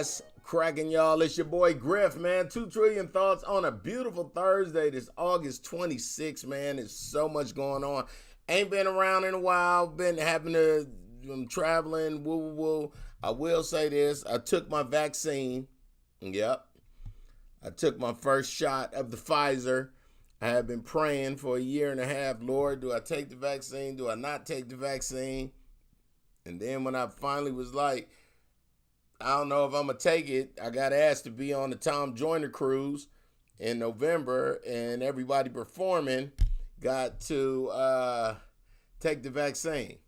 What's cracking, y'all? It's your boy Griff, man. 2 Trillion Thoughts on a beautiful Thursday. This August 26th, man. There's so much going on. Ain't been around in a while. Been having to, I'm traveling, woo. I will say this. I took my vaccine. Yep. I took my first shot of the Pfizer. I have been praying for a year and a half. Lord, do I take the vaccine? Do I not take the vaccine? And then when I finally was like, I don't know if I'm going to take it, I got asked to be on the Tom Joyner cruise in November, and everybody performing got to take the vaccine.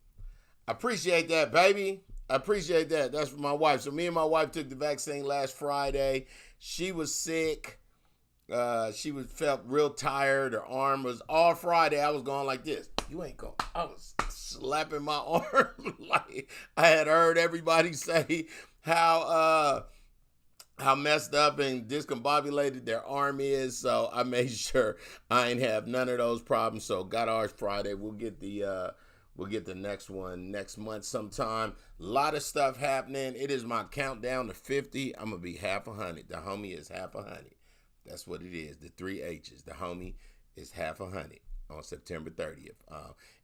I appreciate that, baby. I appreciate that. That's for my wife. So me and my wife took the vaccine last Friday. She was sick. She felt real tired. Her arm was all Friday. I was going like this. You ain't going. I was slapping my arm like I had heard everybody say how messed up and discombobulated their arm is. So I made sure I ain't have none of those problems. So got ours Friday. We'll get the next one next month sometime. A lot of stuff happening. It is my countdown to 50. I'm gonna be half 100. The homie is half 100. That's what it is. The 3 H's. The homie is half 100 on September 30th.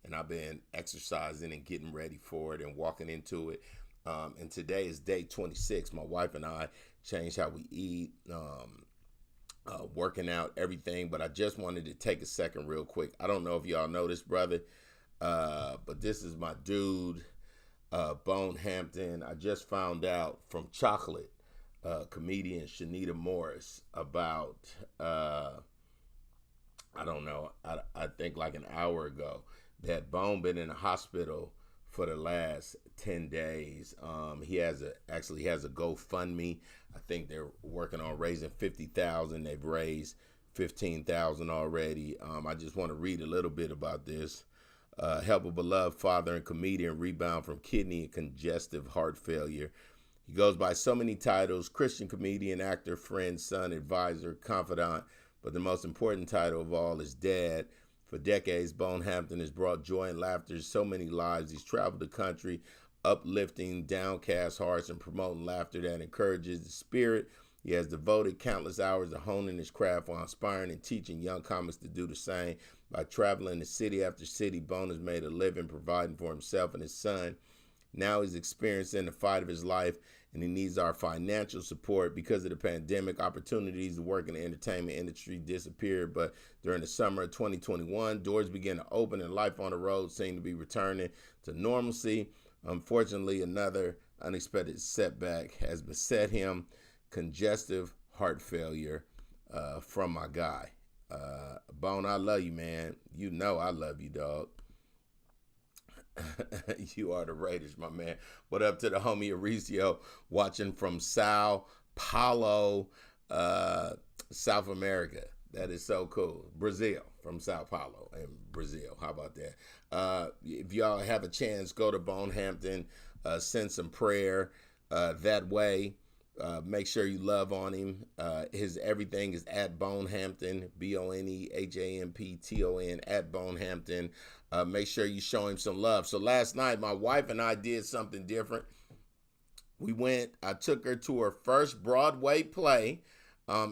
And I've been exercising and getting ready for it and walking into it. And today is day 26. My wife and I changed how we eat, working out, everything. But I just wanted to take a second real quick. I don't know if y'all know this, brother, but this is my dude, Bone Hampton. I just found out from Chocolate, comedian Shanita Morris, about, I don't know, I think like an hour ago, that Bone been in the hospital for the last 10 days. He actually has a GoFundMe. I think they're working on raising $50,000. They've raised $15,000 already. I just want to read a little bit about this. Help a beloved father and comedian rebound from kidney and congestive heart failure. He goes by so many titles: Christian comedian, actor, friend, son, advisor, confidant. But the most important title of all is dad. For decades, Bone Hampton has brought joy and laughter to so many lives. He's traveled the country, uplifting downcast hearts and promoting laughter that encourages the spirit. He has devoted countless hours to honing his craft while inspiring and teaching young comics to do the same. By traveling to city after city, Bone has made a living providing for himself and his son. Now he's experiencing the fight of his life, and he needs our financial support. Because of the pandemic, opportunities to work in the entertainment industry disappeared. But during the summer of 2021, doors began to open and life on the road seemed to be returning to normalcy. Unfortunately, another unexpected setback has beset him: congestive heart failure from my guy. Bone, I love you, man. You know I love you, dog. You are the Raiders, my man. What up to the homie Aricio watching from Sao Paulo, South America. That is so cool. Brazil, from Sao Paulo and Brazil. How about that? If y'all have a chance, go to Bone Hampton, send some prayer that way. Make sure you love on him. His everything is at Bone Hampton, BoneHampton, at Bone Hampton. Make sure you show him some love. So last night, my wife and I did something different. I took her to her first Broadway play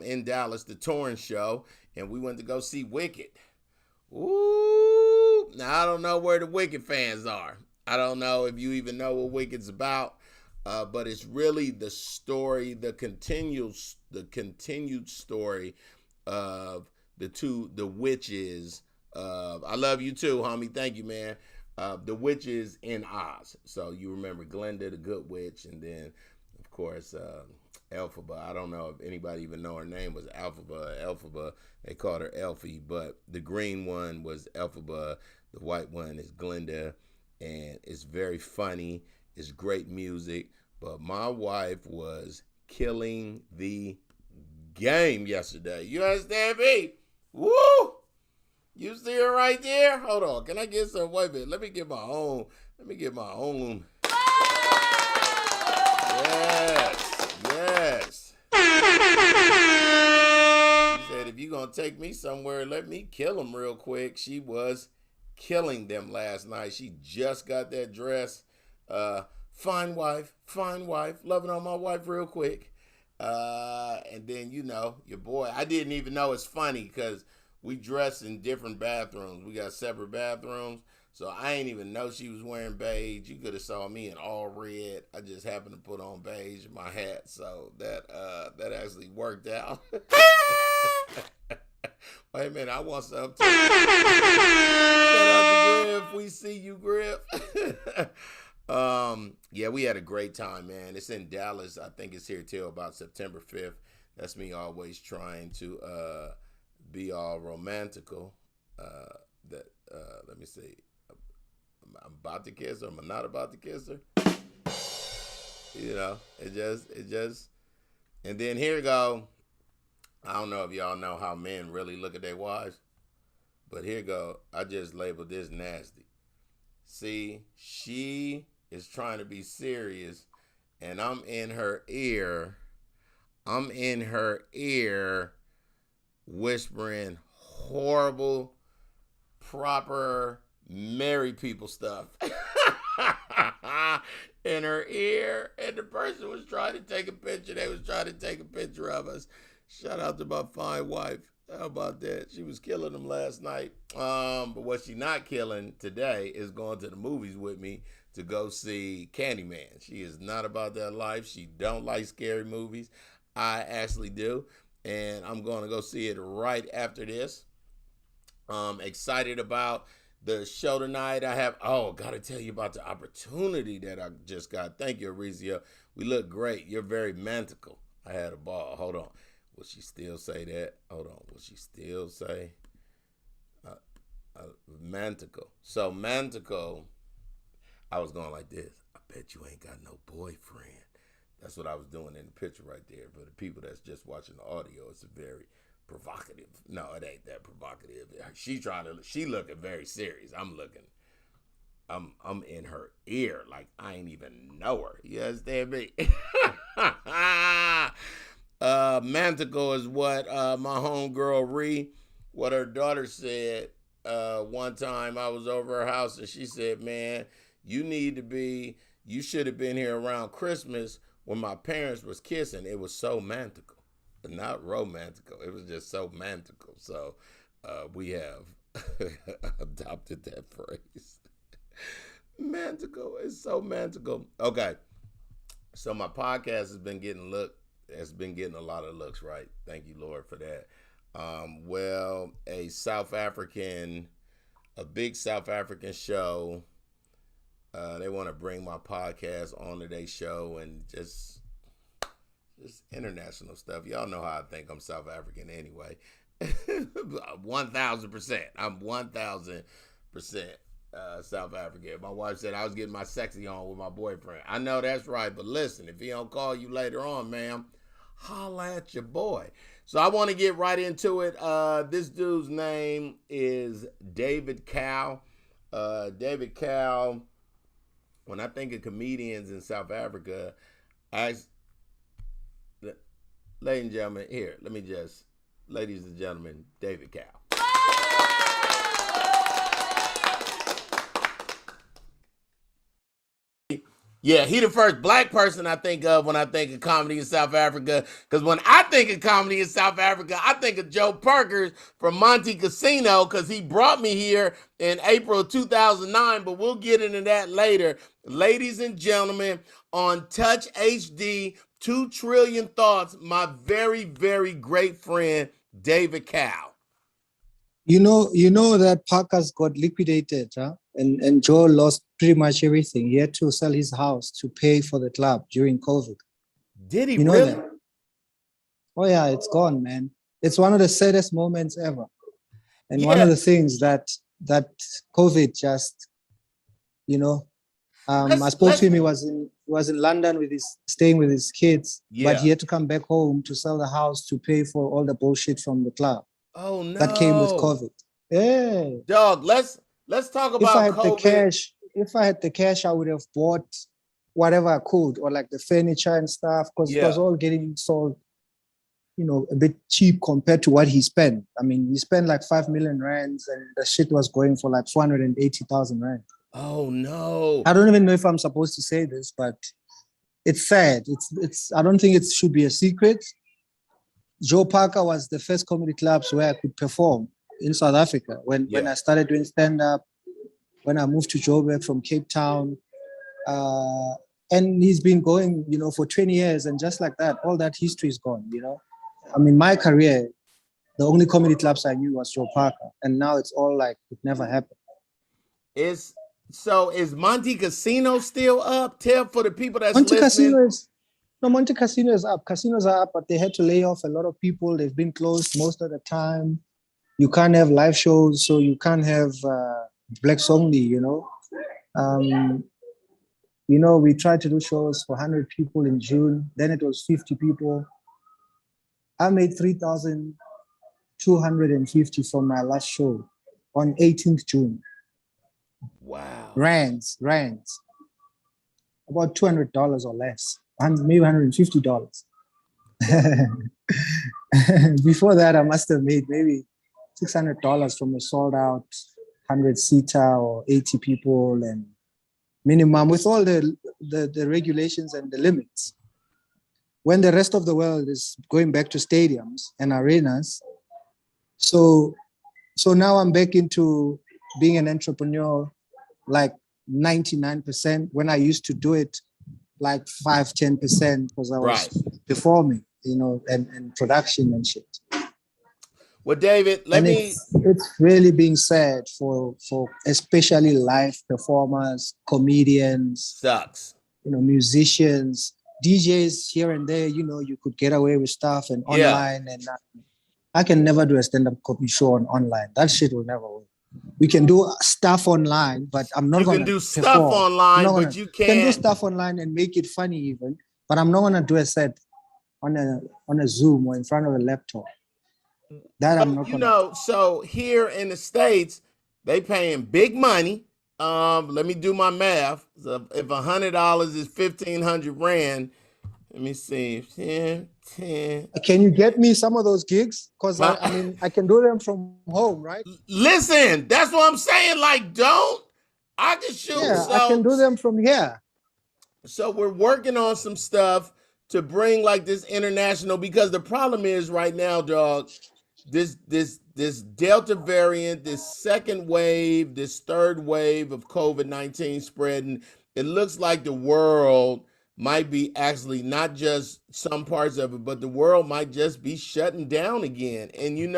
in Dallas, the Torrance show, and we went to go see Wicked. Ooh, now I don't know where the Wicked fans are. I don't know if you even know what Wicked's about. But it's really the story, the continued story of the witches. I love you too, homie. Thank you, man. The witches in Oz. So you remember Glinda, the good witch, and then, of course, Elphaba. I don't know if anybody even know her name was Elphaba. They called her Elfie, but the green one was Elphaba. The white one is Glinda, and it's very funny. It's great music, but my wife was killing the game yesterday. You understand me? Woo! You see her right there? Hold on. Can I get some? Wait a minute. Let me get my own. Yes. She said, if you're going to take me somewhere, let me kill them real quick. She was killing them last night. She just got that dress fine wife, loving on my wife real quick. And then, you know, your boy, I didn't even know it's funny because we dress in different bathrooms. We got separate bathrooms. So I ain't even know she was wearing beige. You could have saw me in all red. I just happened to put on beige in my hat. So that actually worked out. Wait a minute, I want some too. Shout out to Griff. We see you, Griff. Yeah, we had a great time, man. It's in Dallas. I think it's here till about September 5th. That's me always trying to be all romantical. Let me see. I'm about to kiss her. I'm not about to kiss her. You know, it just, and then here we go. I don't know if y'all know how men really look at their wives, but here go. I just labeled this nasty. See, she is trying to be serious, and I'm in her ear. Whispering horrible, proper married people stuff in her ear, and the person was trying to take a picture. They was trying to take a picture of us. Shout out to my fine wife. How about that? She was killing them last night. But what she not killing today is going to the movies with me to go see Candyman. She is not about that life. She don't like scary movies. I actually do. And I'm going to go see it right after this. Excited about the show tonight. Got to tell you about the opportunity that I just got. Thank you, Arizia. We look great. You're very mantical. I had a ball. Hold on. Will she still say that? Hold on. Will she still say mantical? So mantical, I was going like this. I bet you ain't got no boyfriend. That's what I was doing in the picture right there. For the people that's just watching the audio, it's a very provocative. No, it ain't that provocative. She looking very serious. I'm in her ear like I ain't even know her. You understand me? Mantical is what my homegirl what her daughter said one time. I was over her house and she said, man, you should have been here around Christmas when my parents was kissing. It was so mantical, not romantical. It was just so mantical. So we have adopted that phrase. Mantical is so mantical. Okay. So my podcast has been getting a lot of looks, right? Thank you, Lord, for that. Well, a big South African show. They want to bring my podcast onto their show and just international stuff. Y'all know how I think I'm South African anyway. 1,000%. I'm 1,000% South African. My wife said I was getting my sexy on with my boyfriend. I know that's right, but listen, if he don't call you later on, ma'am, holla at your boy. So I want to get right into it. This dude's name is David Cow. David Cow, when I think of comedians in South Africa, ladies and gentlemen, ladies and gentlemen, David Cow. Yeah, he the first black person I think of when I think of comedy in South Africa. Because when I think of comedy in South Africa, I think of Joe Perkins from Monte Casino because he brought me here in April 2009. But we'll get into that later. Ladies and gentlemen, on Touch HD, 2 Trillion Thoughts, my very, very great friend, David Cow. You know that Parker's got liquidated, huh? And Joe lost pretty much everything. He had to sell his house to pay for the club during COVID. Did he really? That? Oh yeah, it's gone, man. It's one of the saddest moments ever. And one of the things that COVID just, I spoke to him. He was in London staying with his kids, but he had to come back home to sell the house to pay for all the bullshit from the club. Oh no! That came with COVID. Yeah, dog. Let's talk about COVID. If I had the cash, I would have bought whatever I could, or like the furniture and stuff, because it was all getting sold, a bit cheap compared to what he spent. I mean, he spent like 5 million rands, and the shit was going for like 480,000 rand. Oh no. I don't even know if I'm supposed to say this, but it's sad. I don't think it should be a secret. Joe Parker was the first comedy clubs where I could perform in South Africa. When I started doing stand-up, when I moved to Joburg from Cape Town, and he's been going, for 20 years, and just like that, all that history is gone, I mean, my career, the only comedy clubs I knew was Joe Parker, and now it's all like it never happened. Is Monte Casino still up? Tell for the people that's Monte listening. Monte Casino is up. Casinos are up, but they had to lay off a lot of people. They've been closed most of the time. You can't have live shows, so you can't have blacks only, we tried to do shows for 100 people in June. Then it was 50 people. I made 3,250 from my last show on 18th June. Wow. Rands. About $200 or less, maybe $150. Before that, I must have made maybe $600 from a sold out 100-seater or 80 people and minimum with all the regulations and the limits. When the rest of the world is going back to stadiums and arenas, so now I'm back into being an entrepreneur, like 99%, when I used to do it like 5-10% because I was performing, and production and shit. Well, David, it's really being sad for especially live performers, comedians, sucks. Musicians, DJs here and there. You could get away with stuff and online, and I can never do a stand-up comedy show online. That shit will never work. We can do stuff online, but I'm not going to do stuff online, but you can't. Can do stuff online and make it funny even, but I'm not going to do a set on a Zoom or in front of a laptop. That I'm not gonna. So here in the States, they paying big money. Let me do my math. So if $100 is 1,500 rand, let me see, 10. Can you get me some of those gigs? Because I mean, I can do them from home, right? Listen, that's what I'm saying. Like, I can shoot. Yeah, I can do them from here. So we're working on some stuff to bring like this international, because the problem is right now, dog, this Delta variant, this second wave, this third wave of COVID-19 spreading, it looks like the world might be actually not just some parts of it, but the world might just be shutting down again. And it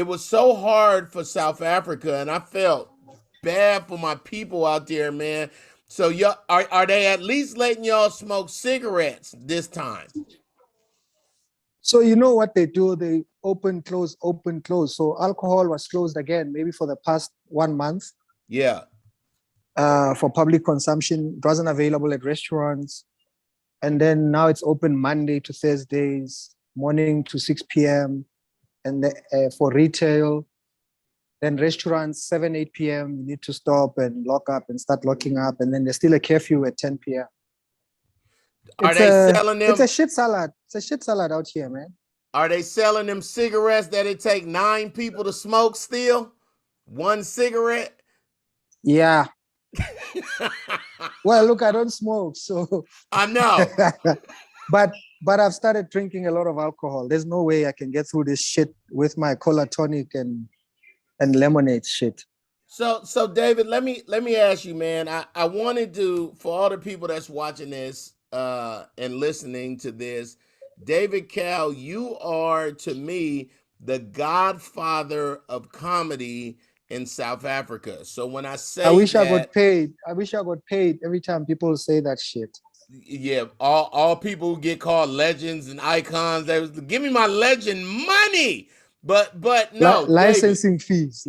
was so hard for South Africa, and I felt bad for my people out there, man. So are they at least letting y'all smoke cigarettes this time? So you know what they do? They open, close, open, close. So alcohol was closed again, maybe for the past 1 month. Yeah. For public consumption. It wasn't available at restaurants. And then now it's open Monday to Thursdays, morning to 6 p.m. And for retail. Then restaurants, 7-8 p.m., you need to stop and lock up and start locking up. And then there's still a curfew at 10 p.m. Are they selling them? It's a shit salad. It's a shit salad out here, man. Are they selling them cigarettes that it take 9 people to smoke still? 1 cigarette? Yeah. Well, look, I don't smoke, so. I know. But I've started drinking a lot of alcohol. There's no way I can get through this shit with my cola tonic and lemonade shit. So David, let me ask you, man. I wanted to, for all the people that's watching this and listening to this, David Cal, you are to me the godfather of comedy in South Africa. So when I say I wish I got paid every time people say that shit. Yeah, all people who get called legends and icons, they was give me my legend money. But no, licensing fees.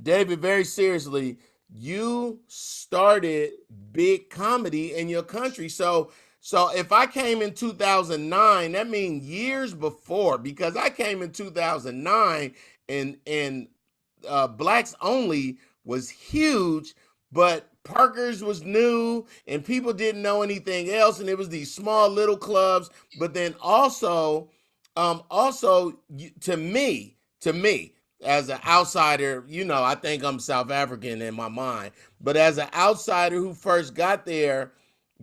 David, very seriously, you started big comedy in your country. So if I came in 2009, that means years before, because I came in 2009 and Blacks Only was huge, but Parker's was new and people didn't know anything else, and it was these small little clubs. But then also to me, as an outsider, I think I'm South African in my mind, but as an outsider who first got there,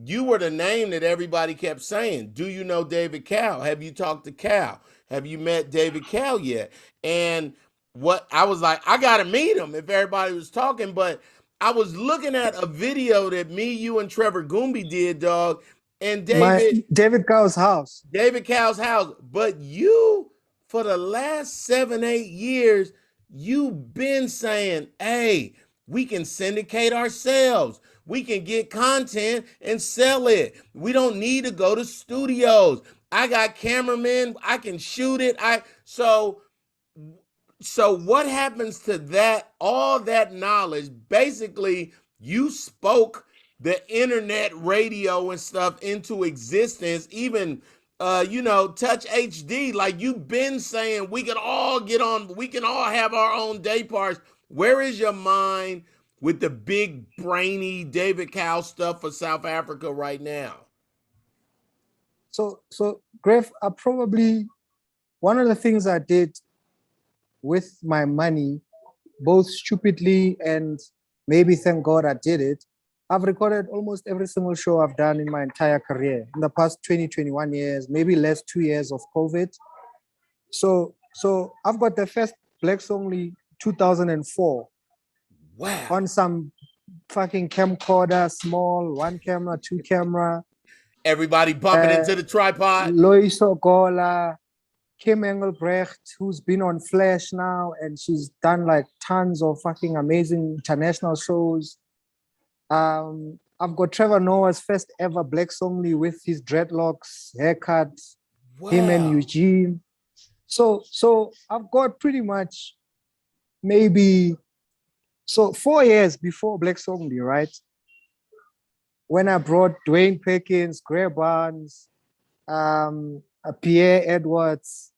you were the name that everybody kept saying. Do you know David Cal? Have you talked to Cal? Have you met David Cal yet? And what I was like, I gotta meet him if everybody was talking, but I was looking at a video that me, you, and Trevor Goomby did, dog, and My David Cow's house. David Cal's house. But you, for the last 7, 8 years, you've been saying, hey, we can syndicate ourselves. We can get content and sell it. We don't need to go to studios. I got cameramen. I can shoot it. So what happens to that, all that knowledge? Basically, you spoke the internet radio and stuff into existence, even touch HD. Like you've been saying we can all get on, we can all have our own day parts. Where is your mind with the big brainy David Cow stuff for South Africa right now? So Griff, probably one of the things I did with my money, both stupidly and maybe thank God I did it, I've recorded almost every single show I've done in my entire career in the past 20, 21 years, maybe less 2 years of COVID. So I've got the first Blacks Only 2004. Wow. On some fucking camcorder, small, 1 camera, 2 camera. Everybody bumping into the tripod. Loiso Gola, Kim Engelbrecht, who's been on Flash now, and she's done like tons of fucking amazing international shows. I've got Trevor Noah's first ever Blacks Only with his dreadlocks, haircut, him and Eugene. So I've got pretty much maybe 4 years before Blacks Only, right? When I brought Dwayne Perkins, Gray Barnes, Pierre Edwards,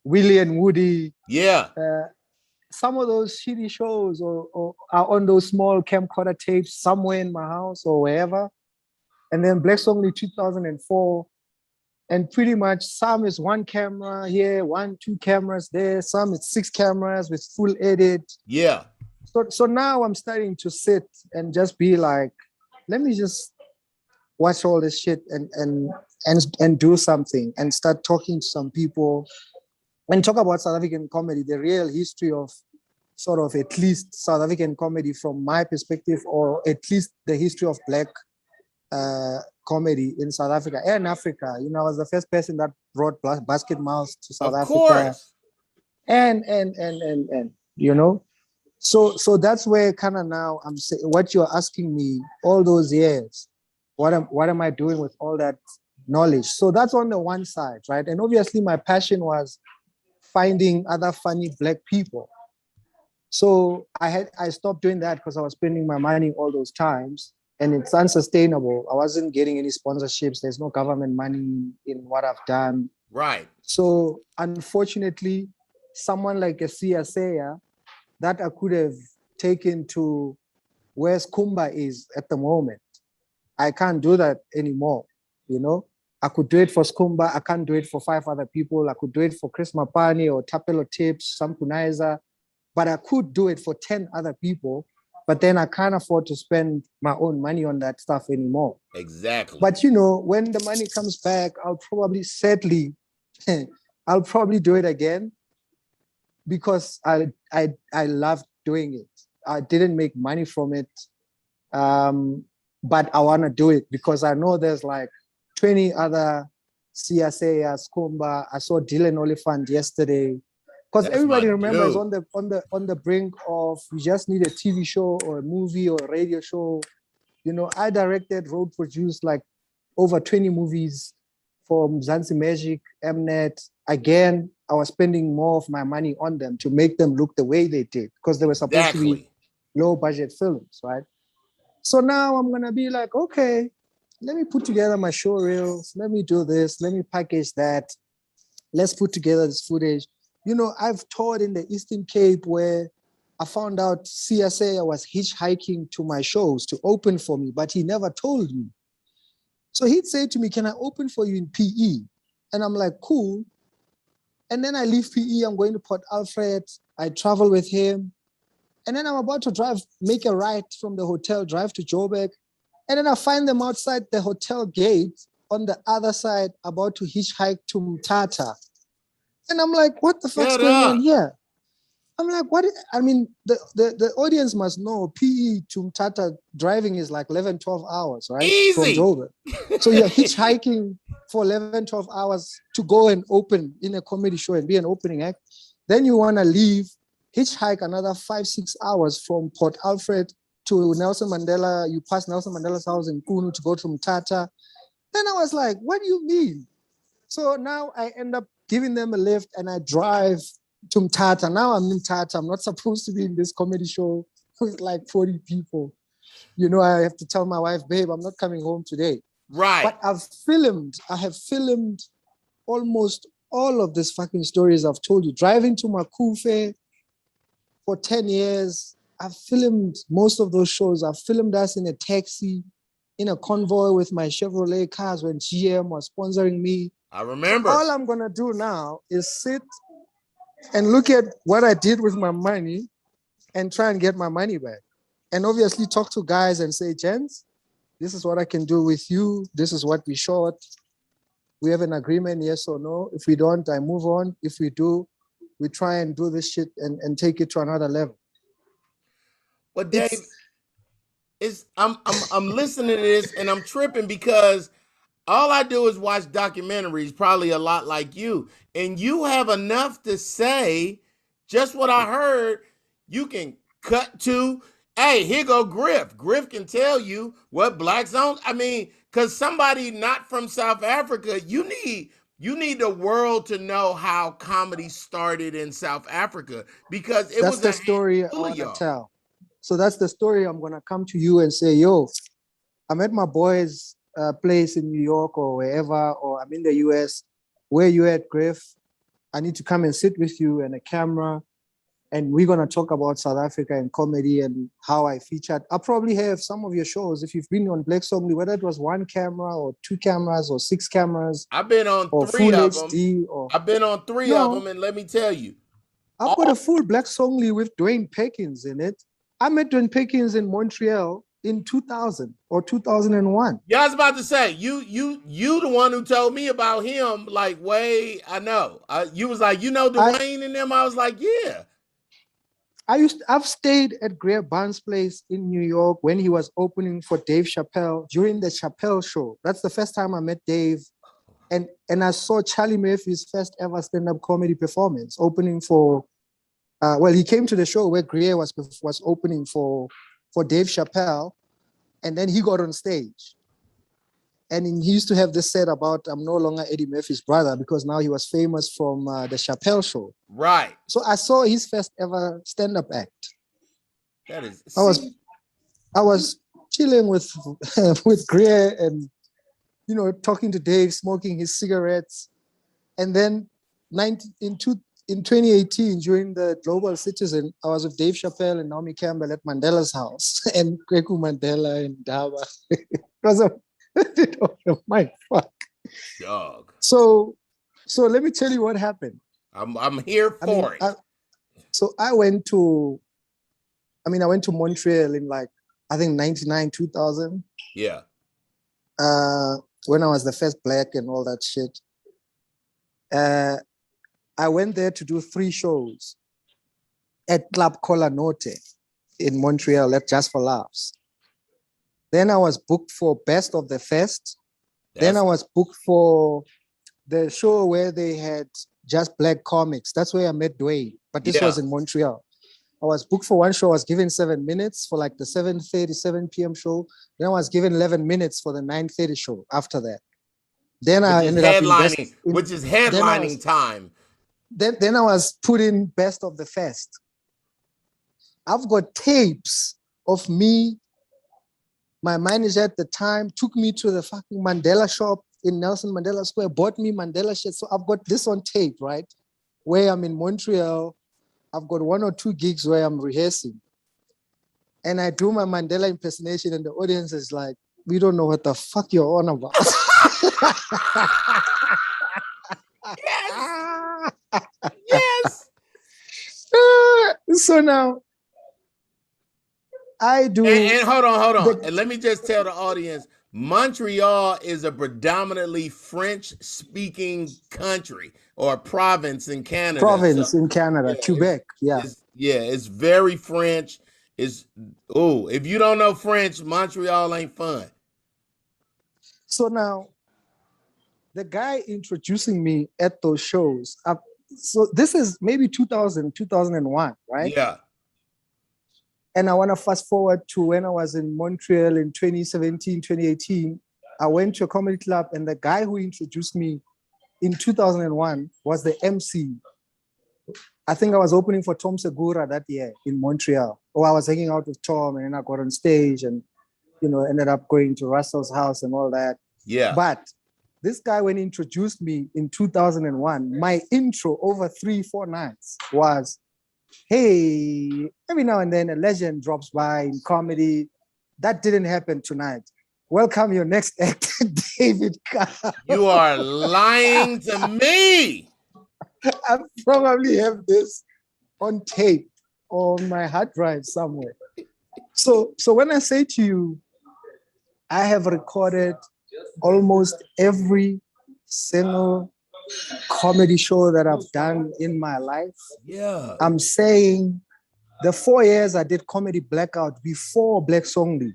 William Woody. Yeah. Some of those shitty shows or are on those small camcorder tapes somewhere in my house or wherever. And then Blacks Only 2004. And pretty much some is 1 camera here, 1, 2 cameras there. Some it's 6 cameras with full edit. Yeah. So now I'm starting to sit and just be like, let me just watch all this shit and do something and start talking to some people and talk about South African comedy, the real history of sort of at least South African comedy from my perspective, or at least the history of Black comedy in South Africa and Africa. I was the first person that brought Basket Mouth to South Africa. Course. And So that's where kind of now I'm saying what you're asking me all those years, what am I doing with all that knowledge? So that's on the one side, right? And obviously my passion was finding other funny Black people. So I stopped doing that because I was spending my money all those times and it's unsustainable. I wasn't getting any sponsorships. There's no government money in what I've done. Right. So unfortunately, someone like a CSA that I could have taken to where Skumba is at the moment, I can't do that anymore. I could do it for Skumba. I can't do it for 5 other people. I could do it for Chris Mapani or Tapelo Tips, Sam Kunaiza, but I could do it for 10 other people. But then I can't afford to spend my own money on that stuff anymore. Exactly. But when the money comes back, I'll probably do it again because I love doing it. I didn't make money from it, but I want to do it because I know there's like 20 other CSA, Skumba. I saw Dylan Oliphant yesterday. Because everybody remembers on the brink of we just need a TV show or a movie or a radio show. I directed, wrote, produced like over 20 movies for Mzansi Magic, Mnet. Again, I was spending more of my money on them to make them look the way they did because they were supposed to be low budget films, right? So now I'm gonna be like, okay, let me put together my show reels. Let me do this. Let me package that. Let's put together this footage. I've toured in the Eastern Cape where I found out CSA was hitchhiking to my shows to open for me, but he never told me. So he'd say to me, can I open for you in PE? And I'm like, cool. And then I leave PE, I'm going to Port Alfred. I travel with him. And then I'm about to make a right from the hotel, drive to Joburg. And then I find them outside the hotel gate on the other side, about to hitchhike to Mthatha. And I'm like, what the fuck's going on here? I'm like, what? I mean, the audience must know PE to Mthatha driving is like 11, 12 hours, right? Easy. From Joburg. So you're hitchhiking for 11, 12 hours to go and open in a comedy show and be an opening act. Then you want to leave, hitchhike another 5, 6 hours from Port Alfred to Nelson Mandela. You pass Nelson Mandela's house in Kunu to go to Mthatha. Then I was like, what do you mean? So now I end up giving them a lift and I drive to Mthatha. Now I'm in Mthatha. I'm not supposed to be in this comedy show with like 40 people. You know, I have to tell my wife, babe, I'm not coming home today. Right. But I have filmed almost all of these fucking stories I've told you. Driving to Makufe for 10 years. I've filmed most of those shows. I've filmed us in a taxi, in a convoy with my Chevrolet cars when GM was sponsoring me. I remember. So all I'm going to do now is sit and look at what I did with my money and try and get my money back. And obviously talk to guys and say, gents, this is what I can do with you. This is what we shot. We have an agreement, yes or no. If we don't, I move on. If we do, we try and do this shit and take it to another level. But Dave, I'm listening to this and I'm tripping because all I do is watch documentaries, probably a lot like you, and you have enough to say. Just what I heard, you can cut to. Hey, here go Griff. Griff can tell you what blacks own. I mean, because somebody not from South Africa, you need the world to know how comedy started in South Africa because that's the story I want to tell. So that's the story. I'm gonna come to you and say, yo, I'm at my boy's place in New York or wherever, or I'm in the US. Where you at, Griff? I need to come and sit with you and a camera. And we're going to talk about South Africa and comedy and how I featured. I probably have some of your shows. If you've been on Black Somely, whether it was 1 camera or 2 cameras or 6 cameras. I've been on or 3 full of HD them. or, I've been on 3 of them. And let me tell you. I've got a full Black Somely with Dwayne Perkins in it. I met Dwayne Perkins in Montreal in 2000 or 2001. Yeah, I was about to say, you the one who told me about him, like, I know. You was like, you know Dwayne and them? I was like, yeah. I've stayed at Greer Barnes' place in New York when he was opening for Dave Chappelle during the Chappelle show. That's the first time I met Dave. And I saw Charlie Murphy's first ever stand-up comedy performance, opening for, he came to the show where Greer was opening for Dave Chappelle, and then he got on stage. And he used to have this set about, I'm no longer Eddie Murphy's brother, because now he was famous from the Chappelle show. Right. So I saw his first ever stand-up act. That is. I was chilling with Greer and, talking to Dave, smoking his cigarettes. And then in 2018, during the Global Citizen, I was with Dave Chappelle and Naomi Campbell at Mandela's house and Kweku Mandela and Daba. It was a my fuck. Dog. So let me tell you what happened. I'm here for it. I went to Montreal in I think 99, 2000. Yeah. When I was the first black and all that shit. I went there to do 3 shows at Club Cola Norte in Montreal at Just for Laughs. Then I was booked for Best of the Fest. Then I was booked for the show where they had just black comics. That's where I met Dwayne, but this was in Montreal. I was booked for one show. I was given 7 minutes for the 7:30, 7 p.m. show. Then I was given 11 minutes for the 9:30 show after that. Then I ended up which is headlining time. Then I was put in Best of the Fest. I've got tapes of me. My manager at the time took me to the fucking Mandela shop in Nelson Mandela Square, bought me Mandela shit. So I've got this on tape, right? Where I'm in Montreal. I've got 1 or 2 gigs where I'm rehearsing. And I do my Mandela impersonation and the audience is like, we don't know what the fuck you're on about. Yes. So now I do. And hold on. And let me just tell the audience, Montreal is a predominantly French-speaking country or province in Canada. Province in Canada, Quebec. It's very French. If you don't know French, Montreal ain't fun. So now, the guy introducing me at those shows, so this is maybe 2000, 2001, right? Yeah. And I want to fast forward to when I was in Montreal in 2017, 2018. I went to a comedy club, and the guy who introduced me in 2001 was the MC. I think I was opening for Tom Segura that year in Montreal. Or I was hanging out with Tom, and then I got on stage and, ended up going to Russell's house and all that. Yeah. But this guy, when he introduced me in 2001, my intro over 3-4 nights was, hey, every now and then a legend drops by in comedy. That didn't happen tonight. Welcome your next actor, David Carr. You are lying to me. I probably have this on tape on my hard drive somewhere. So when I say to you, I have recorded almost every single comedy show that I've done in my life. Yeah. I'm saying the 4 years I did Comedy Blackout before Black Songly,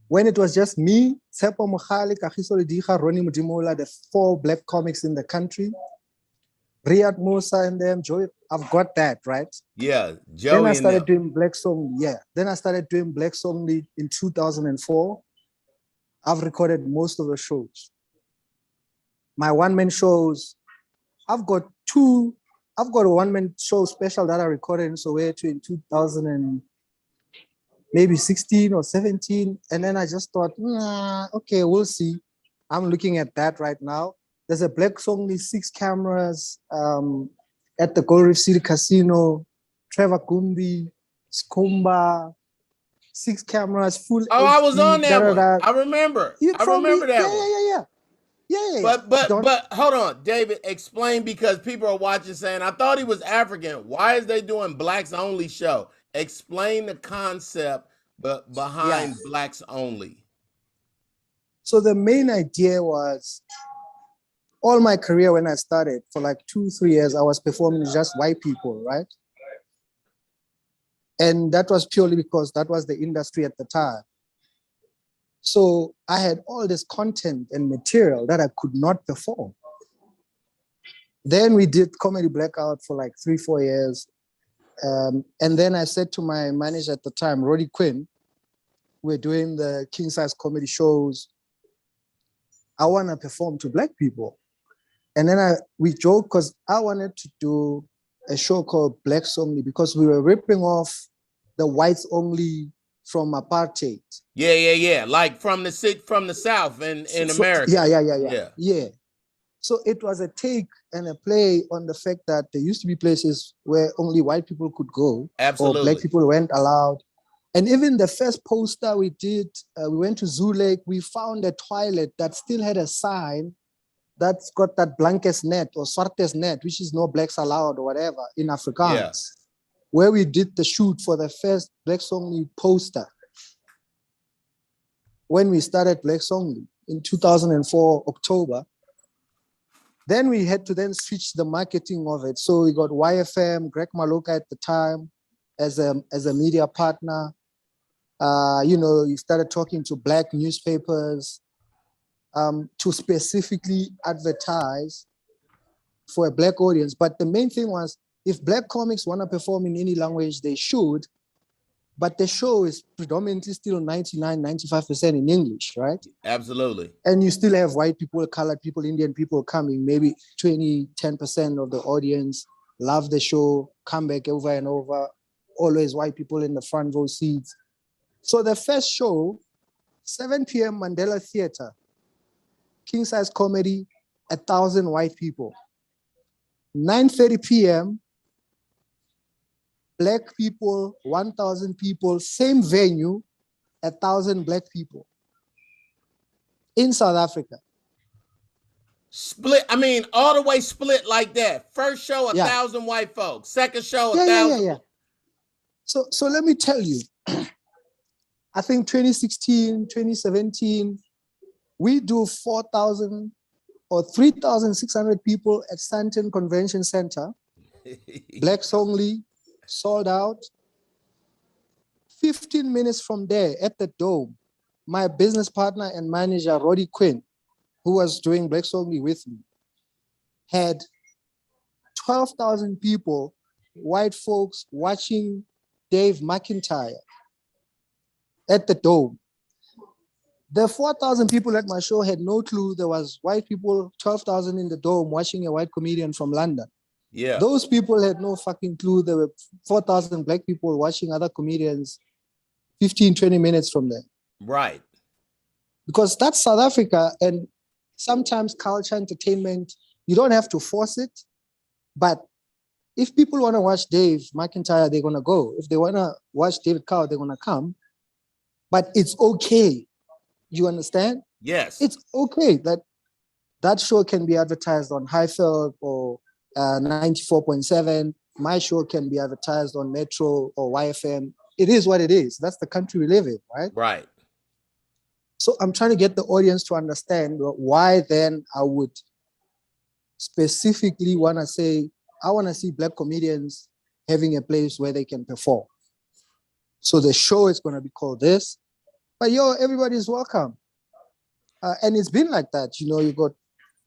when it was just me, Tsepo Mokhali, Kagiso Lediga, Ronnie Mudimola, the 4 black comics in the country, Riyad Musa and them, Joey, I've got that, right? Yeah, Joey. Then I started doing Black Songly. Yeah. Then I started doing Black Songly in 2004. I've recorded most of the shows. My one-man shows, I've got a one-man show special that I recorded in Soweto in 2016 or 17. And then I just thought, okay, we'll see. I'm looking at that right now. There's a Black Songly 6 cameras at the Gold Reef City Casino, Trevor Gumbi, Skumba, 6 cameras, full HD, I was on that one. I remember. I remember that one. Yeah. But hold on, David, explain, because people are watching saying, I thought he was African. Why is they doing Blacks Only show? Explain the concept behind Blacks Only. So the main idea was, all my career when I started, for like 2-3 years, I was performing just white people, right? And that was purely because that was the industry at the time. So I had all this content and material that I could not perform. Then we did Comedy Blackout for like 3-4 years. And then I said to my manager at the time, Roddy Quinn, we're doing the king size comedy shows. I want to perform to black people. And then we joked because I wanted to do a show called Blacks Only, because we were ripping off the whites only from apartheid. Yeah. Like from the South in America. Yeah. So it was a take and a play on the fact that there used to be places where only white people could go. Absolutely. Or black people weren't allowed. And even the first poster we did, we went to Zoo Lake, we found a toilet that still had a sign that's got that blankes net or swartes net, which is no blacks allowed or whatever in Afrikaans, where we did the shoot for the first Blacks Only poster. When we started Blacks Only in 2004, October, then we had to then switch the marketing of it. So we got YFM, Greg Maloka at the time as a media partner. You started talking to black newspapers, to specifically advertise for a black audience. But the main thing was, if black comics want to perform in any language, they should, but the show is predominantly still 99-95% in English, right? Absolutely. And you still have white people, colored people, Indian people coming, maybe 10% of the audience love the show, come back over and over, always white people in the front row seats. So the first show, 7 p.m. Mandela Theatre, king size comedy, 1,000 white people. 9:30 p.m., black people, 1,000 people, same venue, 1,000 black people in South Africa. Split, all the way split like that. First show, 1,000 white folks. Second show, 1,000. So let me tell you, I think 2016, 2017, we do 4,000 or 3,600 people at Stanton Convention Center, blacks only, sold out. 15 minutes from there at the Dome, my business partner and manager, Roddy Quinn, who was doing blacks only with me, had 12,000 people, white folks, watching Dave McIntyre at the Dome. The 4,000 people at my show had no clue there was white people, 12,000 in the Dome watching a white comedian from London. Yeah. Those people had no fucking clue there were 4,000 black people watching other comedians 15, 20 minutes from there. Right. Because that's South Africa, and sometimes culture, entertainment, you don't have to force it. But if people want to watch Dave McIntyre, they're going to go. If they want to watch David Cow, they're going to come. But it's okay. You understand? Yes. It's okay that that show can be advertised on Highfield or 94.7. My show can be advertised on Metro or YFM. It is what it is. That's the country we live in, right? Right. So I'm trying to get the audience to understand why then I would specifically want to say, I want to see black comedians having a place where they can perform. So the show is going to be called this. But everybody's welcome. And it's been like that. You know, you got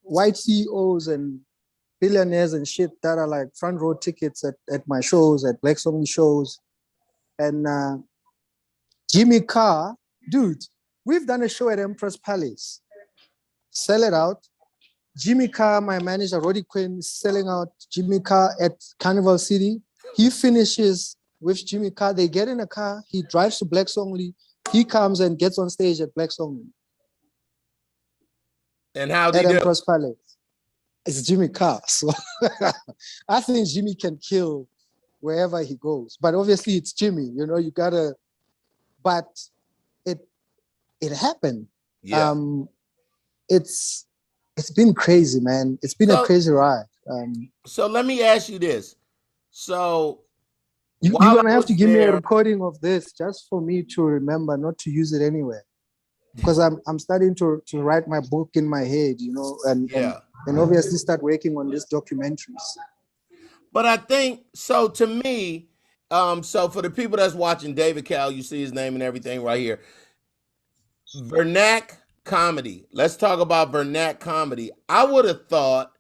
white CEOs and billionaires and shit that are like front row tickets at my shows, at blacks only shows. And Jimmy Carr, dude, we've done a show at Empress Palace. Sell it out. Jimmy Carr, my manager, Roddy Quinn, is selling out Jimmy Carr at Carnival City. He finishes with Jimmy Carr. They get in a car. He drives to blacks only. He comes and gets on stage at blacks only. And how did at Empress Palace? It's Jimmy Carr. So I think Jimmy can kill wherever he goes. But obviously it's Jimmy, you know, you gotta, but it happened. Yeah. It's been crazy, man. It's been a crazy ride. So let me ask you this. So you're gonna have to give me a recording of this just for me to remember not to use it anywhere. Because I'm starting to write my book in my head, you know, and obviously start working on these documentaries. But I think, so to me, so for the people that's watching David Cal, you see his name and everything right here. Vernac comedy. Let's talk about Vernac comedy. I would have thought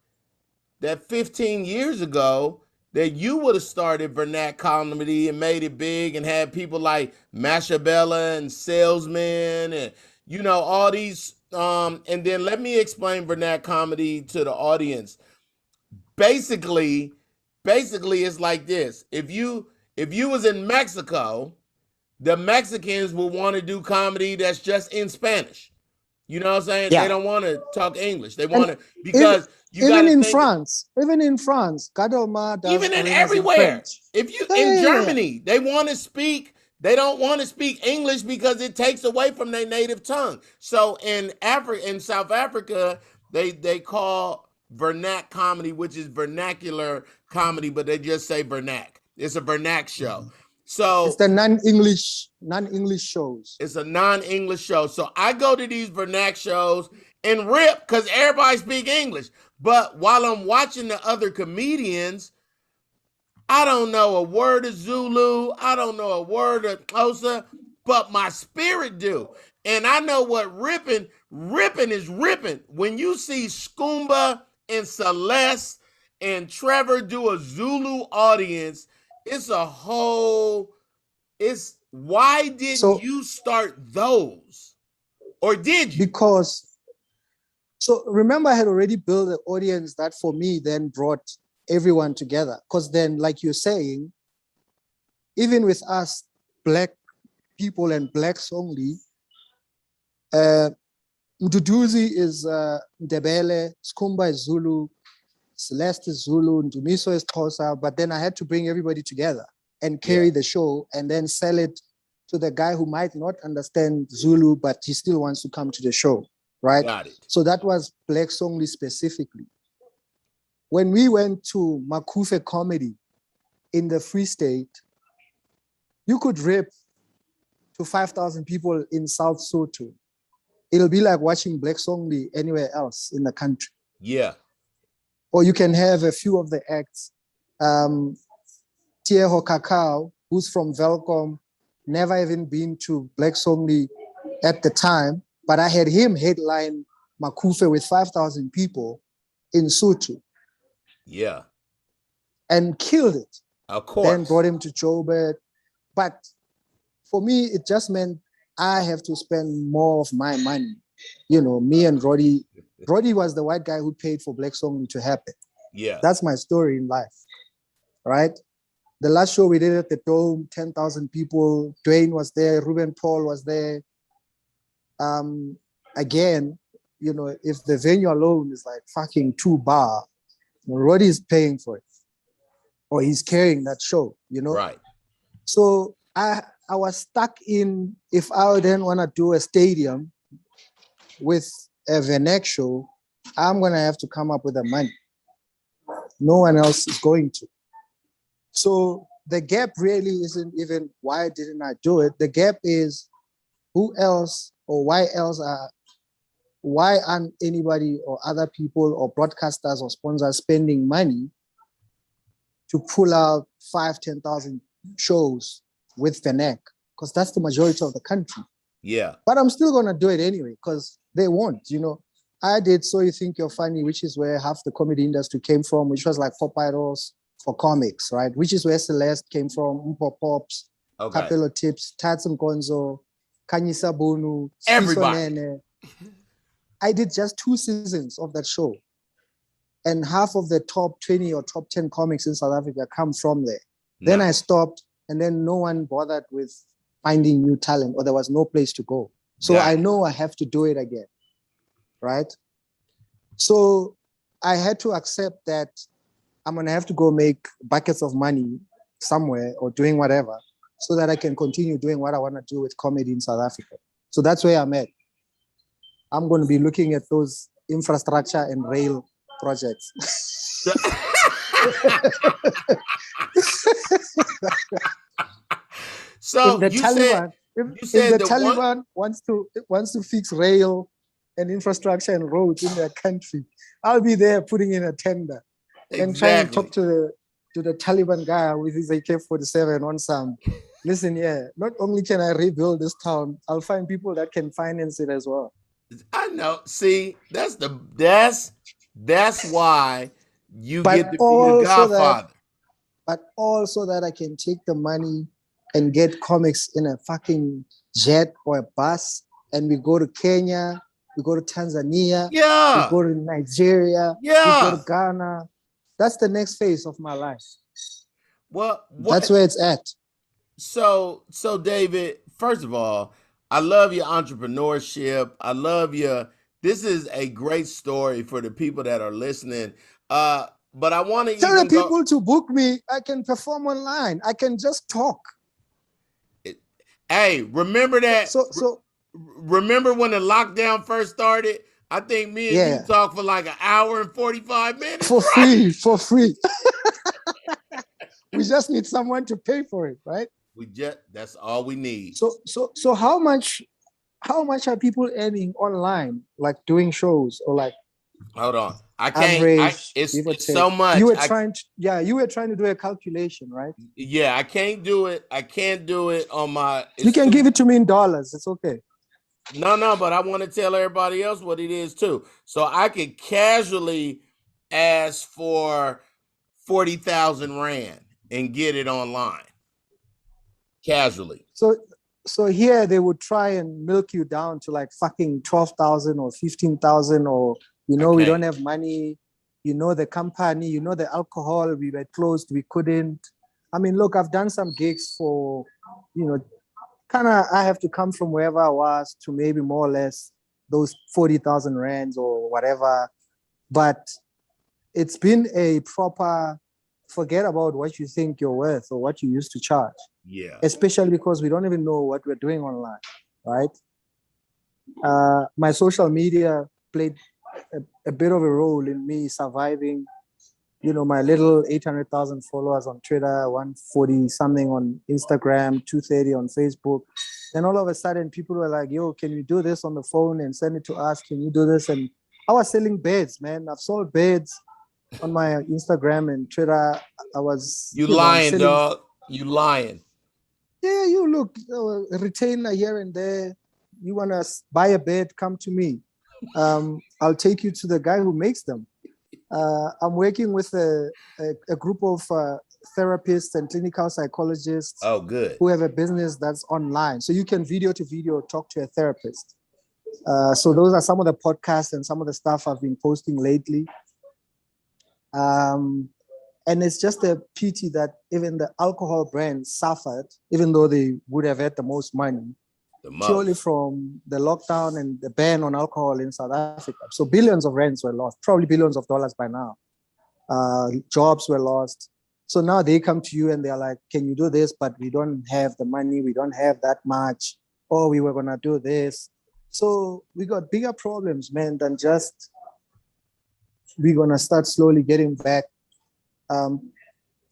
that 15 years ago that you would have started Vernac comedy and made it big and had people like Mashabella and Salesman and, you know, all these. And then let me explain Vernac comedy to the audience. Basically it's like this. If you was in Mexico, the Mexicans will want to do comedy that's just in Spanish. You know what I'm saying? Yeah. They don't want to talk English. They want to, because even in France, Gadolma does even in everywhere. If you in Germany, they want to speak. They don't want to speak English because it takes away from their native tongue. So in South Africa, they call Vernac comedy, which is vernacular comedy, but they just say Vernac. It's a Vernac show. Mm-hmm. So it's the non-English shows. It's a non-English show. So I go to these Vernac shows and rip because everybody speak English. But while I'm watching the other comedians, I don't know a word of Zulu. I don't know a word of Xhosa, but my spirit do. And I know what ripping is ripping. When you see Skumba and Celeste and Trevor do a Zulu audience, it's a whole, why didn't you start those? Or did you? Because, so remember I had already built an audience that for me then brought everyone together. Because then, like you're saying, even with us black people and blacks only, Mduduzi is Ndebele, Skumba is Zulu, Celeste is Zulu, Ndumiso is Xhosa, but then I had to bring everybody together and carry the show and then sell it to the guy who might not understand Zulu, but he still wants to come to the show, right? Got it. So that was blacks only specifically. When we went to Makufe Comedy in the Free State, you could rip to 5,000 people in South Soto. It'll be like watching Black Songly anywhere else in the country. Yeah. Or you can have a few of the acts. Tieho Kakao, who's from Velcom, never even been to Black Songly at the time, but I had him headline Makufe with 5,000 people in Soto. Yeah. And killed it. Of course. Then brought him to Joburg. But for me, it just meant I have to spend more of my money. You know, me and Roddy. Roddy was the white guy who paid for Black Songly to happen. Yeah. That's my story in life, right? The last show we did at the Dome, 10,000 people. Dwayne was there. Ruben Paul was there. Again, you know, if the venue alone is like fucking $2, Roddy is paying for it. Or he's carrying that show, you know? Right. So I was stuck in, if I then want to do a stadium with a Venek show, I'm going to have to come up with the money. No one else is going to. So the gap really isn't even why didn't I do it? The gap is who else or why aren't anybody or other people or broadcasters or sponsors spending money to pull out 10,000 shows with Venek? Because that's the majority of the country. Yeah. But I'm still going to do it anyway because they won't, you know. I did So You Think You're Funny, which is where half the comedy industry came from, which was like Popeyes for comics, right? Which is where Celeste came from, Umpo Pops, Okay. Capello Tips, Tats Gonzo, Kanyisa Bonu, Everybody. I did just 2 seasons of that show. And half of the top 20 or top 10 comics in South Africa come from there. No. Then I stopped, and then no one bothered with finding new talent, or there was no place to go. So I know I have to do it again, right? So I had to accept that I'm going to have to go make buckets of money somewhere or doing whatever so that I can continue doing what I want to do with comedy in South Africa. So that's where I'm at. I'm going to be looking at those infrastructure and rail projects. So if the Taliban wants to fix rail and infrastructure and roads in their country, I'll be there putting in a tender and trying to talk to the Taliban guy with his AK-47 on some. Listen, not only can I rebuild this town, I'll find people that can finance it as well. I know. See, that's why you get to be the godfather. But also that I can take the money and get comics in a fucking jet or a bus, and we go to Kenya, we go to Tanzania, we go to Nigeria, we go to Ghana. That's the next phase of my life. Well, that's where it's at. So David, first of all, I love your entrepreneurship. I love your. This is a great story for the people that are listening. But I want to tell the people to book me. I can perform online. I can just talk. Hey, remember that? So remember when the lockdown first started? I think me and you talked for like an hour and 45 minutes. For free. We just need someone to pay for it, right? That's all we need. So how much are people earning online, like doing shows or like? Hold on. I can't. It's so much. You were trying to do a calculation, right? Yeah, I can't do it. I can't do it on my. You can give it to me in dollars. It's okay. No, but I want to tell everybody else what it is too. So I could casually ask for 40,000 Rand and get it online. Casually. So here they would try and milk you down to like fucking 12,000 or 15,000 or. We don't have money, the company, the alcohol, we were closed, we couldn't. I mean, look, I've done some gigs for, I have to come from wherever I was to maybe more or less those 40,000 Rands or whatever. But it's been a proper, forget about what you think you're worth or what you used to charge. Yeah. Especially because we don't even know what we're doing online, right? My social media played a bit of a role in me surviving my little 800,000 followers on Twitter, 140 something on Instagram, 230 on Facebook. Then all of a sudden, people were like, yo, can you do this on the phone and send it to us? Can you do this? And I was selling beds, man. I've sold beds on my Instagram and Twitter. I was... You lying, dog. You lying. Yeah, you look, a retainer here and there. You want to buy a bed, come to me. I'll take you to the guy who makes them. I'm working with a group of therapists and clinical psychologists. Oh, good. Who have a business that's online. So you can video to video talk to a therapist. So those are some of the podcasts and some of the stuff I've been posting lately. And it's just a pity that even the alcohol brands suffered, even though they would have had the most money, purely from the lockdown and the ban on alcohol in South Africa. So billions of rands were lost, probably billions of dollars by now. Jobs were lost. So now they come to you and they're like, can you do this? But we don't have the money. We don't have that much. Oh, we were going to do this. So we got bigger problems, man, than just we're going to start slowly getting back. I'm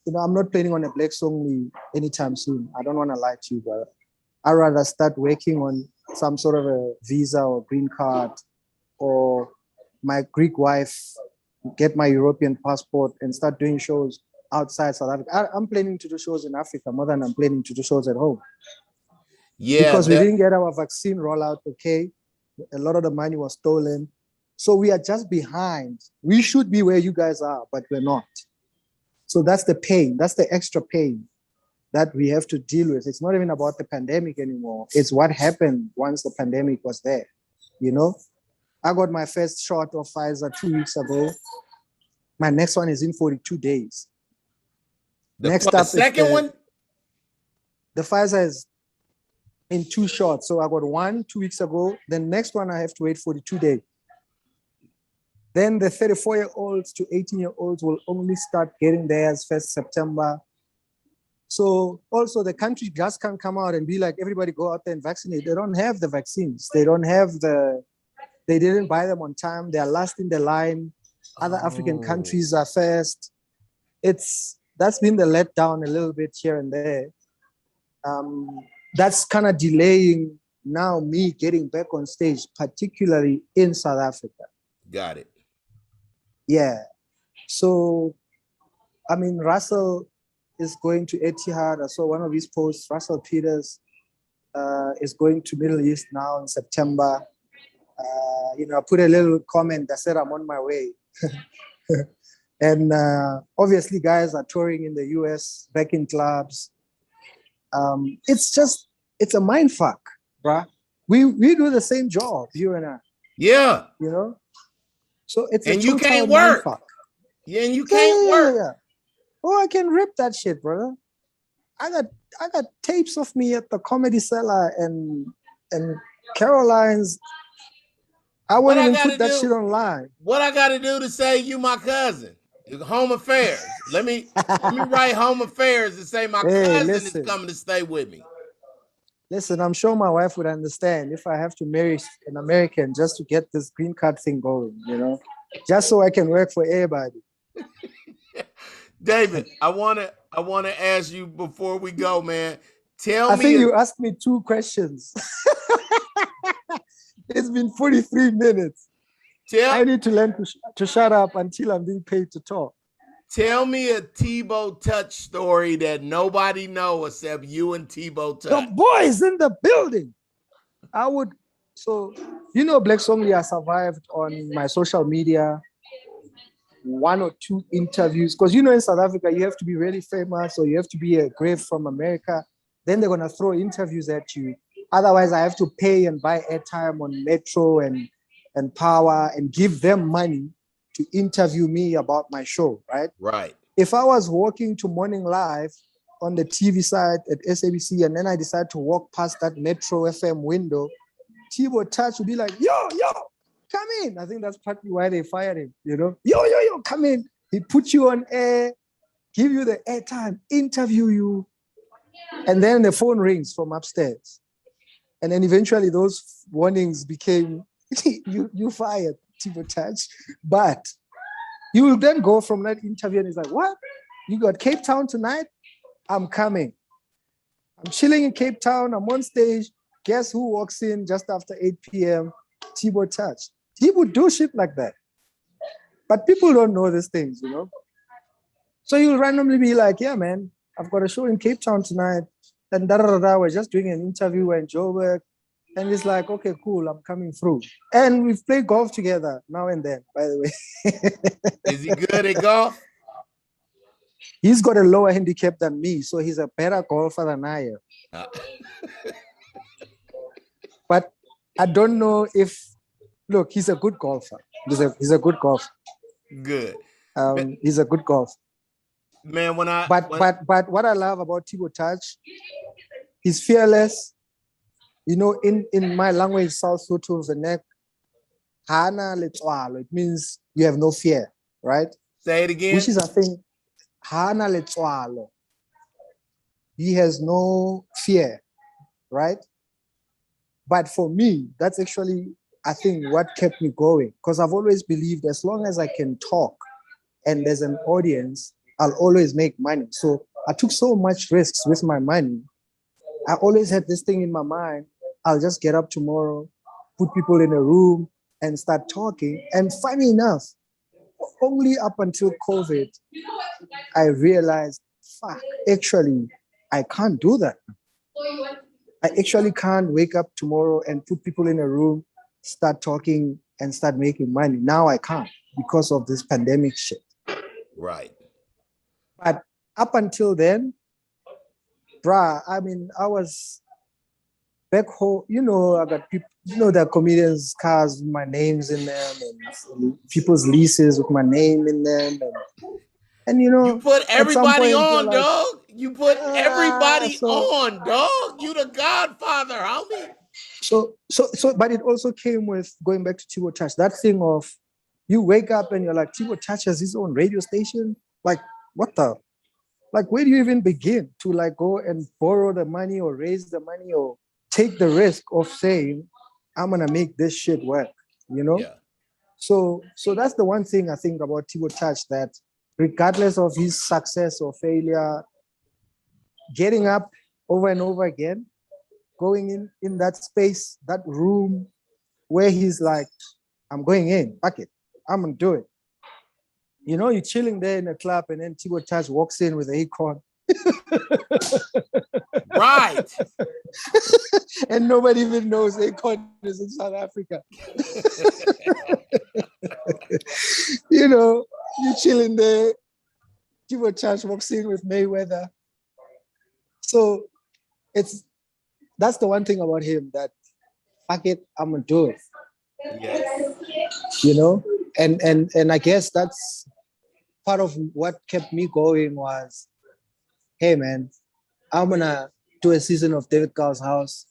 not planning on a Black Songly anytime soon. I don't want to lie to you, but I'd rather start working on some sort of a visa or green card, or my Greek wife get my European passport and start doing shows outside South Africa. I'm planning to do shows in Africa more than I'm planning to do shows at home. Yeah, because we didn't get our vaccine rollout, okay? A lot of the money was stolen. So we are just behind. We should be where you guys are, but we're not. So that's the pain. That's the extra pain that we have to deal with. It's not even about the pandemic anymore. It's what happened once the pandemic was there. I got my first shot of Pfizer 2 weeks ago. My next one is in 42 days. The second one? The Pfizer is in 2 shots. So I got one 2 weeks ago. The next one I have to wait 42 days. Then the 34-year-olds to 18-year-olds will only start getting theirs 1st September. So also the country just can't come out and be like, everybody go out there and vaccinate. They don't have the vaccines. They didn't buy them on time. They are last in the line. Other African countries are first. That's been the letdown a little bit here and there. That's kind of delaying now me getting back on stage, particularly in South Africa. Got it. Yeah. So, Russell is going to Etihad. I saw one of his posts. Russell Peters is going to Middle East now in September. I put a little comment that said I'm on my way. And obviously guys are touring in the US, back in clubs. It's a mind fuck, bruh. We do the same job, you and I. Yeah. So it's and you can't work. Yeah, and you can't work. Yeah. Oh, I can rip that shit, brother. I got tapes of me at the Comedy Cellar and Caroline's. I wouldn't even put that shit online. What I got to do to say you my cousin? Home Affairs. Let me write Home Affairs and say my cousin is coming to stay with me. Listen, I'm sure my wife would understand if I have to marry an American just to get this green card thing going, just so I can work for everybody. David, I wanna ask you before we go, man. I think you asked me 2 questions. It's been 43 minutes. I need to learn to shut up until I'm being paid to talk. Tell me a Tebow Touch story that nobody knows except you and Tebow Touch. The boys in the building. Black Songly, I survived on my social media, 1 or 2 interviews. Because in South Africa, you have to be really famous or you have to be a GRIFF from America. Then they're going to throw interviews at you. Otherwise, I have to pay and buy airtime on Metro and Power and give them money to interview me about my show, right? Right. If I was walking to Morning Live on the TV side at SABC and then I decide to walk past that Metro FM window, Tebow Touch would be like, yo, come in. I think that's partly why they fired him, Yo, come in. He put you on air, give you the airtime, interview you, and then the phone rings from upstairs. And then eventually those warnings became, you fired, Tebow Touch. But, You will then go from that interview and it's like, what? You got Cape Town tonight? I'm coming. I'm chilling in Cape Town. I'm on stage. Guess who walks in just after 8 p.m.? T-Boy Touch. He would do shit like that. But people don't know these things, you know? So you'll randomly be like, yeah, man, I've got a show in Cape Town tonight. And we're just doing an interview in Joburg. And it's like, okay, cool, I'm coming through. And we've played golf together now and then, by the way. Is he good at golf? He's got a lower handicap than me, so he's a better golfer than I am. But I don't know if, look, he's a good golfer. He's a good golfer. Good. He's a good golfer. Man, But what I love about T-Boy Touch, he's fearless. You know, in my language, South Sotho, the neck, hana letswalo. It means you have no fear, right? Say it again. Which is a thing. Hana letswalo. He has no fear, right? But for me, that's actually, I think, what kept me going. Because I've always believed as long as I can talk and there's an audience, I'll always make money. So I took so much risks with my money. I always had this thing in my mind. I'll just get up tomorrow, put people in a room and start talking. And funny enough, only up until COVID, I realized, fuck, actually, I can't do that. I actually can't wake up tomorrow and put people in a room, start talking and start making money. Now I can't because of this pandemic shit. Right. But up until then, bruh, I mean, I was back home, you know, I got people, you know, the comedians' cars with my names in them and people's leases with my name in them. And you know, you put everybody on, like, dog. You put everybody so, on, dog. You the Godfather, homie. So, but it also came with going back to T-Boy Touch, that thing of you wake up and you're like, T-Boy Touch has his own radio station. Like, what the? Like, where do you even begin to like go and borrow the money or raise the money or take the risk of saying, I'm gonna make this shit work, you know? Yeah. So that's the one thing I think about T-Boy Touch, that regardless of his success or failure, getting up over and over again, going in that space, that room where he's like, I'm going in, fuck it, I'm gonna do it. You know, you're chilling there in a club and then T-Boy Touch walks in with an acorn. Right. And nobody even knows acorn is in South Africa. You know, you're chilling there. T-Boy Touch walks in with Mayweather. So that's the one thing about him, that fuck it, I'm gonna do it. Yes. You know, and I guess that's part of what kept me going was, hey man, I'm gonna do a season of David Carl's house.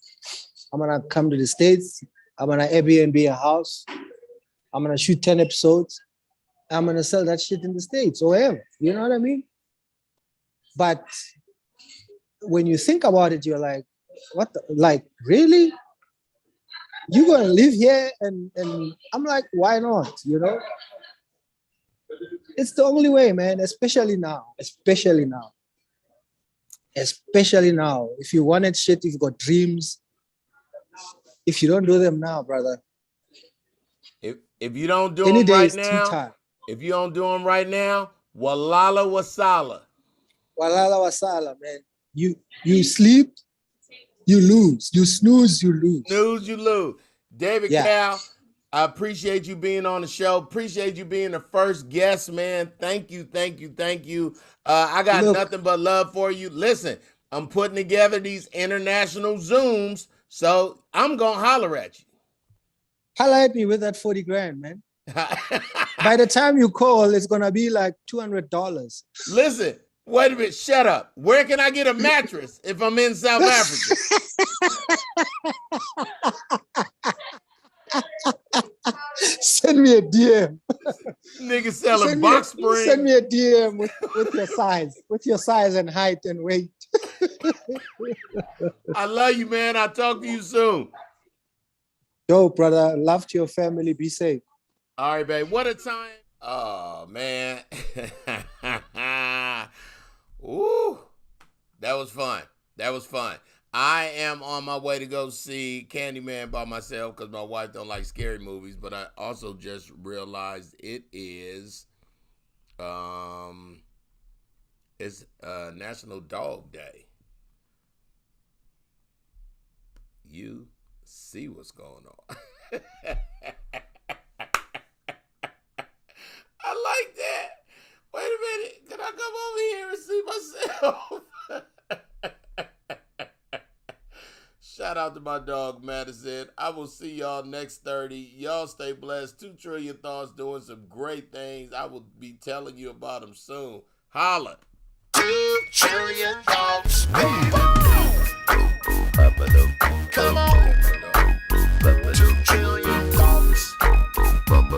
I'm gonna come to the States. I'm gonna Airbnb a house. I'm gonna shoot 10 episodes. I'm gonna sell that shit in the States or wherever. You know what I mean? But when you think about it, you're like, what the, like, really? You're gonna live here? And I'm like, why not? You know? It's the only way, man, especially now. If you wanted shit, if you got dreams, if you don't do them now, brother. If you don't do any them day right is now, tea time. if you don't do them right now, walala wasala. Walala wasala, man. You sleep, you lose. You snooze, you lose. Snooze, you lose. David Cal, I appreciate you being on the show. Appreciate you being the first guest, man. Thank you. I got nothing but love for you. Listen, I'm putting together these international Zooms, so I'm going to holler at you. Holler at me with that 40 grand, man. By the time you call, it's going to be like $200. Listen, wait a minute. Shut up. Where can I get a mattress if I'm in South Africa? Send me a DM. Nigga selling box springs. Send me a DM with your size and height and weight. I love you, man. I'll talk to you soon. Yo, brother. Love to your family. Be safe. All right, babe. What a time. Oh man. Ooh. That was fun. That was fun. I am on my way to go see Candyman by myself because my wife don't like scary movies, but I also just realized it is it's National Dog Day. You see what's going on. I like that. Wait a minute. Can I come over here and see myself? Shout out to my dog, Madison. I will see y'all next 30. Y'all stay blessed. 2 Trillion Thoughts doing some great things. I will be telling you about them soon. Holla. 2 trillion thoughts. Come on. 2 trillion thoughts.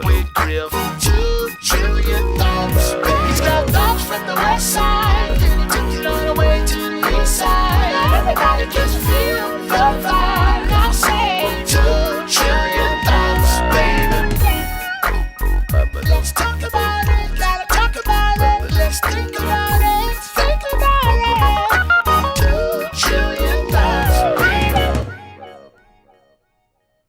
With GRIFF. 2 trillion thoughts. He's got thoughts from the west side. And he took it all the way to the east side. Everybody just feel the vibe.